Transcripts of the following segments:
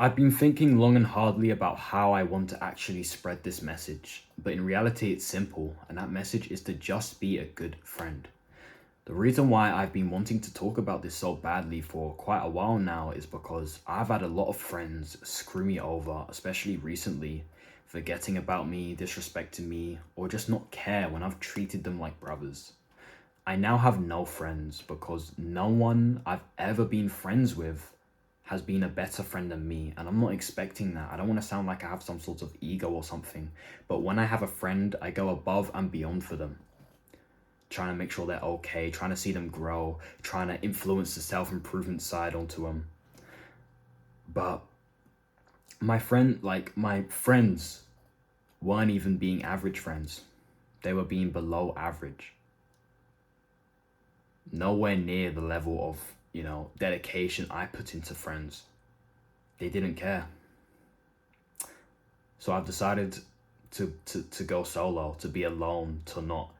I've been thinking long and hardly about how I want to actually spread this message, but in reality it's simple, and that message is to just be a good friend. The reason why I've been wanting to talk about this so badly for quite a while now is because I've had a lot of friends screw me over, especially recently, forgetting about me, disrespecting me, or just not care when I've treated them like brothers. I now have no friends because no one I've ever been friends with has been a better friend than me, and I'm not expecting that. I don't want to sound like I have some sort of ego or something, but when I have a friend, I go above and beyond for them, trying to make sure they're okay, trying to see them grow, trying to influence the self-improvement side onto them. But my friends weren't even being average friends. They were being below average. Nowhere near the level of, dedication I put into friends. They didn't care. So I've decided to go solo, to be alone, to not,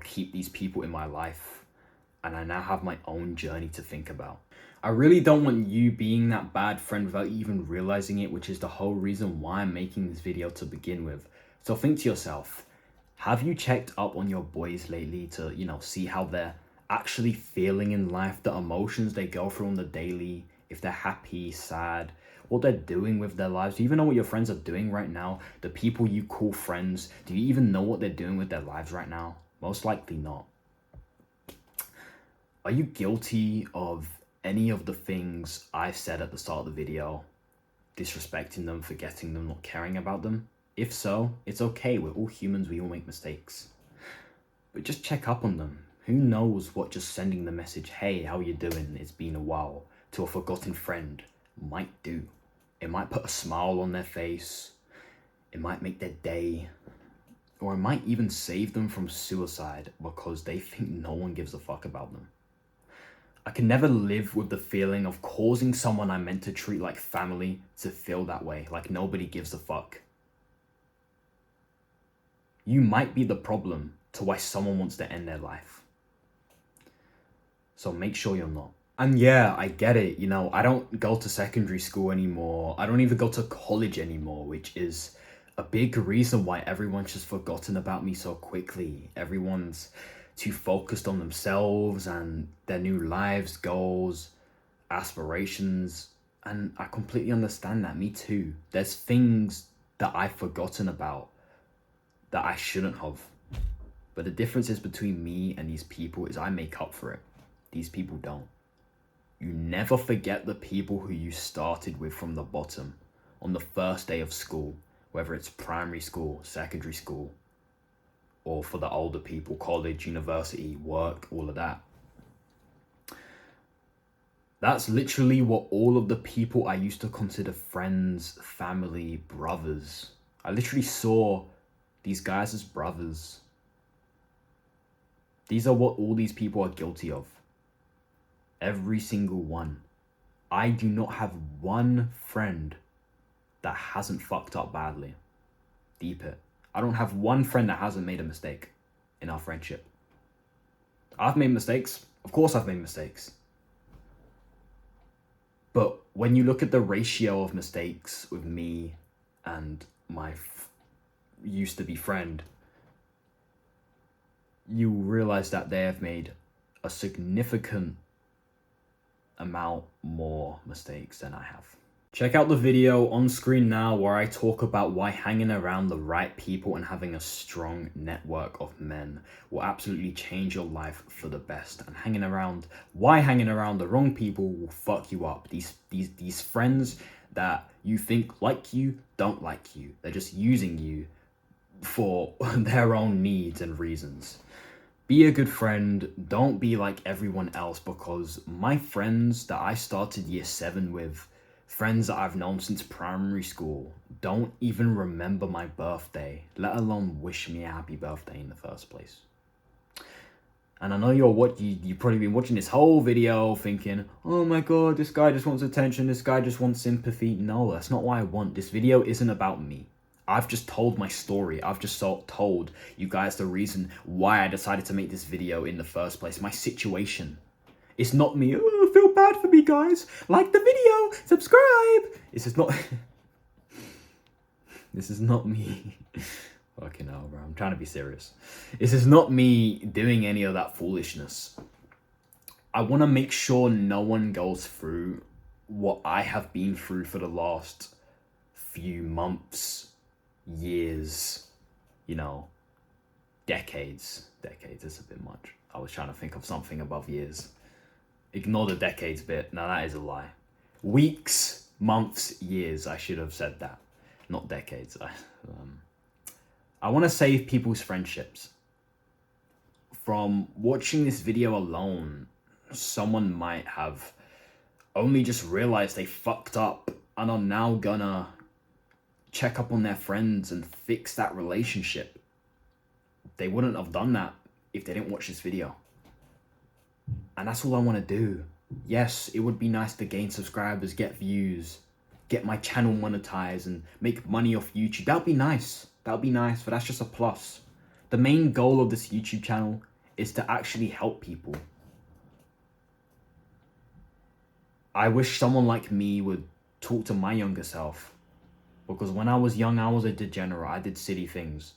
keep these people in my life. And I now have my own journey to think about. I really don't want you being that bad friend without even realizing it, which is the whole reason why I'm making this video to begin with. So think to yourself, have you checked up on your boys lately to, see how they're actually feeling in life, the emotions they go through on the daily, if they're happy, sad, what they're doing with their lives? Do you even know what your friends are doing right now? The people you call friends, do you even know what they're doing with their lives right now? Most likely not. Are you guilty of any of the things I said at the start of the video? Disrespecting them, forgetting them, not caring about them? If so, it's okay. We're all humans, we all make mistakes. But just check up on them. Who knows what just sending the message, hey, how you doing? It's been a while, to a forgotten friend might do. It might put a smile on their face. It might make their day. Or it might even save them from suicide because they think no one gives a fuck about them. I can never live with the feeling of causing someone I meant to treat like family to feel that way, like nobody gives a fuck. You might be the problem to why someone wants to end their life. So make sure you're not. And yeah, I get it. I don't go to secondary school anymore. I don't even go to college anymore, which is a big reason why everyone's just forgotten about me so quickly. Everyone's too focused on themselves and their new lives, goals, aspirations. And I completely understand that. Me too. There's things that I've forgotten about that I shouldn't have. But the differences between me and these people is I make up for it. These people don't. You never forget the people who you started with from the bottom on the first day of school, whether it's primary school, secondary school, or for the older people, college, university, work, all of that. That's literally what all of the people I used to consider friends, family, brothers. I literally saw these guys as brothers. These are what all these people are guilty of. Every single one. I do not have one friend that hasn't fucked up badly. Deep it. I don't have one friend that hasn't made a mistake in our friendship. I've made mistakes. Of course I've made mistakes. But when you look at the ratio of mistakes with me and my used to be friend, you realize that they have made a significant amount more mistakes than I have. Check out the video on screen now where I talk about why hanging around the right people and having a strong network of men will absolutely change your life for the best, and why hanging around the wrong people will fuck you up. These friends that you think like you don't like you. They're just using you for their own needs and reasons. Be a good friend. Don't be like everyone else, because my friends that I started year 7 with, friends that I've known since primary school, don't even remember my birthday, let alone wish me a happy birthday in the first place. And I know you've probably been watching this whole video thinking, oh my god, this guy just wants attention, this guy just wants sympathy. No, that's not what I want. This video isn't about me. I've just told my story. I've just told you guys the reason why I decided to make this video in the first place. My situation. It's not me, oh, I feel bad for me, guys. Like the video, subscribe. This is not this is not me. Fucking hell, bro. I'm trying to be serious. This is not me doing any of that foolishness. I want to make sure no one goes through what I have been through for the last few months, years, you know, decades. Decades is a bit much. I was trying to think of something above years. Ignore the decades bit. Now that is a lie. Weeks, months, years. I should have said that. Not decades. I want to save people's friendships. From watching this video alone, someone might have only just realized they fucked up and are now gonna check up on their friends and fix that relationship. They wouldn't have done that if they didn't watch this video. And that's all I want to do. Yes, it would be nice to gain subscribers, get views, get my channel monetized and make money off YouTube. That would be nice. That would be nice, but that's just a plus. The main goal of this YouTube channel is to actually help people. I wish someone like me would talk to my younger self. Because when I was young, I was a degenerate. I did silly things.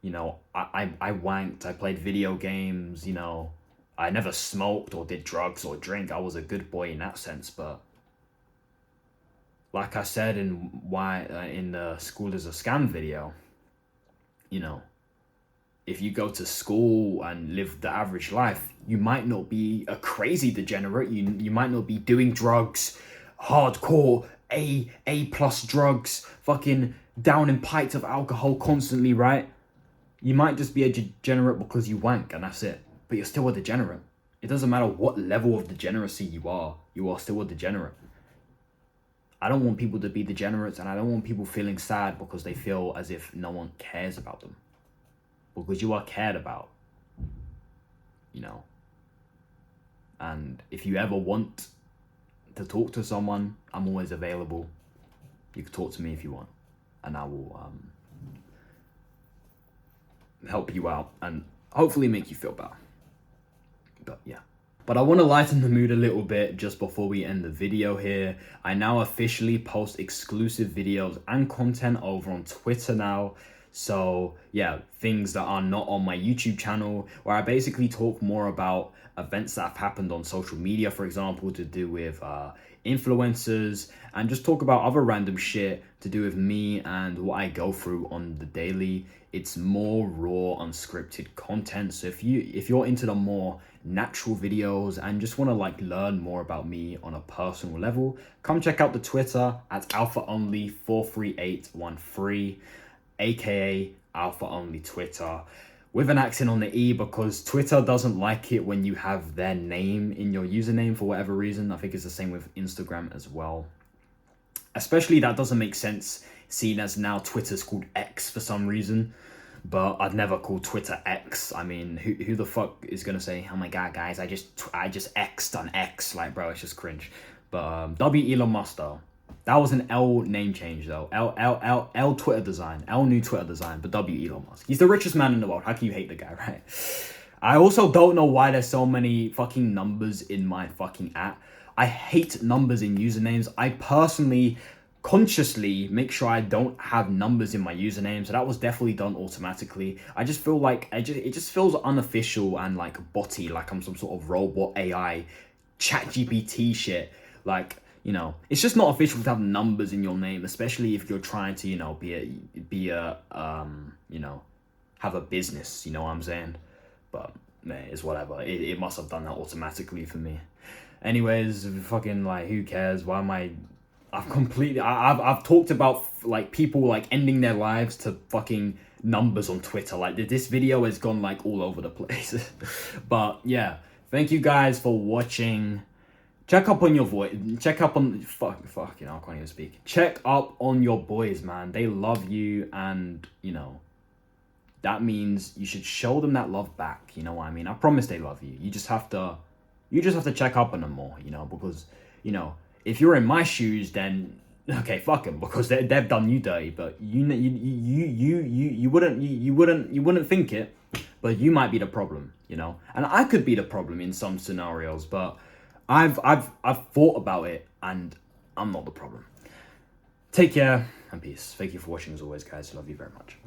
You know, I wanked. I played video games, you know. I never smoked or did drugs or drink. I was a good boy in that sense. But like I said in the School is a Scam video, you know, if you go to school and live the average life, you might not be a crazy degenerate. You might not be doing drugs, hardcore A plus drugs, fucking down in pints of alcohol constantly, right? You might just be a degenerate because you wank and that's it. But you're still a degenerate. It doesn't matter what level of degeneracy you are still a degenerate. I don't want people to be degenerates, and I don't want people feeling sad because they feel as if no one cares about them. Because you are cared about, you know. And if you ever want to talk to someone, I'm always available. You can talk to me if you want, and I will help you out and hopefully make you feel better. But yeah. But I want to lighten the mood a little bit just before we end the video here. I now officially post exclusive videos and content over on Twitter now. So yeah, things that are not on my YouTube channel, where I basically talk more about events that have happened on social media, for example, to do with influencers, and just talk about other random shit to do with me and what I go through on the daily. It's more raw, unscripted content. So if you're into the more natural videos and just want to like learn more about me on a personal level, come check out the Twitter at alphaonly43813, aka Alpha Only Twitter, with an accent on the E, because Twitter doesn't like it when you have their name in your username for whatever reason. I think it's the same with Instagram as well. Especially that doesn't make sense, seeing as now Twitter's called X for some reason. But I'd never call Twitter X. I mean, who the fuck is gonna say, oh my god, guys, I just X'd on X? Like, bro, it's just cringe. But W Elon Musk though, that was an L name change though. L Twitter design, L new Twitter design, but W Elon Musk. He's the richest man in the world. How can you hate the guy, right? I also don't know why there's so many fucking numbers in my fucking app. I hate numbers in usernames. I personally consciously make sure I don't have numbers in my username, so that was definitely done automatically. I just feel like it just feels unofficial and like botty, like I'm some sort of robot AI chat GPT shit. Like, you know, it's just not official to have numbers in your name, especially if you're trying to, you know, be a you know, have a business, you know what I'm saying? But man, it's whatever. It must have done that automatically for me. Anyways, fucking like, who cares? Why am I've talked about like people like ending their lives to fucking numbers on Twitter. Like this video has gone like all over the place. But yeah, thank you guys for watching. Check up on your voice. Check up on fuck, you know, I can't even speak. Check up on your boys, man. They love you, and you know, that means you should show them that love back. You know what I mean? I promise they love you. You just have to check up on them more, you know, because, you know, if you're in my shoes, then okay, fuck them, because they've done you dirty. But you wouldn't think it. But you might be the problem, you know? And I could be the problem in some scenarios, but I've thought about it and I'm not the problem. Take care and peace. Thank you for watching as always, guys. I love you very much.